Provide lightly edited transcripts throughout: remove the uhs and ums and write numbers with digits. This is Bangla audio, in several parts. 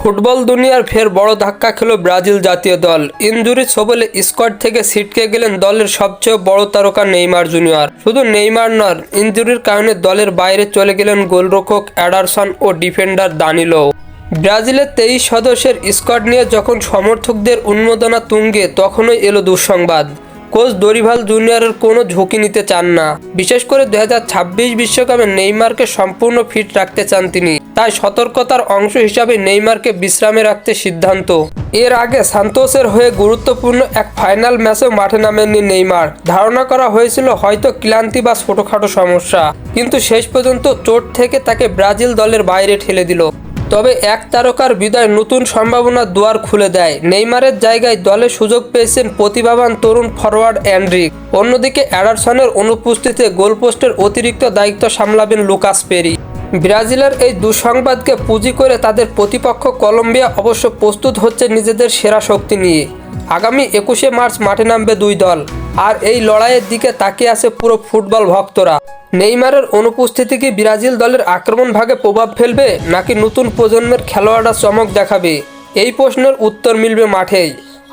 ফুটবল দুনিয়ার ফের বড় ধাক্কা খেল ব্রাজিল জাতীয় দল। ইনজুরি ছবলে স্কোয়াড থেকে ছিটকে গেলেন দলের সবচেয়ে বড় তারকা নেইমার জুনিয়র। শুধু নেইমার নন, ইনজুরির কারণে দলের বাইরে চলে গেলেন গোলরক্ষক এডারসন ও ডিফেন্ডার দানিলো। ব্রাজিলের 23 সদস্যের স্কোয়াড নিয়ে যখন সমর্থকদের উন্মাদনা তুঙ্গে, তখনই এলো দুঃসংবাদ। কোচ দরিভাল জুনিয়রের কোনো ঝুঁকি নিতে চান না। বিশেষ করে 2026 বিশ্বকাপে নেইমারকে সম্পূর্ণ ফিট রাখতে চান তিনি। তাই সতর্কতার অংশ হিসাবে নেইমারকে বিশ্রামে রাখতে সিদ্ধান্ত। এর আগে সান্তোসের হয়ে গুরুত্বপূর্ণ এক ফাইনাল ম্যাচেও মাঠে নামেননি নেইমার। ধারণা করা হয়েছিল হয়তো ক্লান্তি বা ছোটোখাটো সমস্যা, কিন্তু শেষ পর্যন্ত চোট থেকে তাকে ব্রাজিল দলের বাইরে ঠেলে দিল। তবে এক তারকার বিদায় নতুন সম্ভাবনার দুয়ার খুলে দেয়। নেইমারের জায়গায় দলে সুযোগ পেয়েছেন প্রতিভাবান তরুণ ফরোয়ার্ড এনরিক। অন্যদিকে এডারসনের অনুপস্থিতিতে গোলপোস্টের অতিরিক্ত দায়িত্ব সামলাবেন লুকাস পেরি। ব্রাজিলের এই দুঃসংবাদকে পুঁজি করে তাদের প্রতিপক্ষ কলম্বিয়া অবশ্য প্রস্তুত হচ্ছে নিজেদের সেরা শক্তি নিয়ে। আগামী 21শে মার্চ মাঠে নামবে দুই দল, আর এই লড়াইয়ের দিকে তাকিয়ে আছে পুরো ফুটবল ভক্তরা। নেইমারের অনুপস্থিতি কি ব্রাজিল দলের আক্রমণ ভাগে প্রভাব ফেলবে, নাকি নতুন প্রজন্মের খেলোয়াড়রা চমক দেখাবে? এই প্রশ্নের উত্তর মিলবে মাঠেই।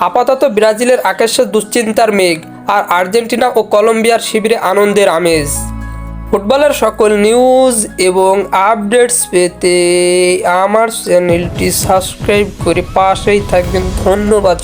আপাতত ব্রাজিলের আকাশে দুশ্চিন্তার মেঘ, আর আর্জেন্টিনা ও কলম্বিয়ার শিবিরে আনন্দের আমেজ। ফুটবলের সকল নিউজ এবং আপডেটস পেতে আমার চ্যানেলটি সাবস্ক্রাইব করে পাশেই থাকবেন। ধন্যবাদ।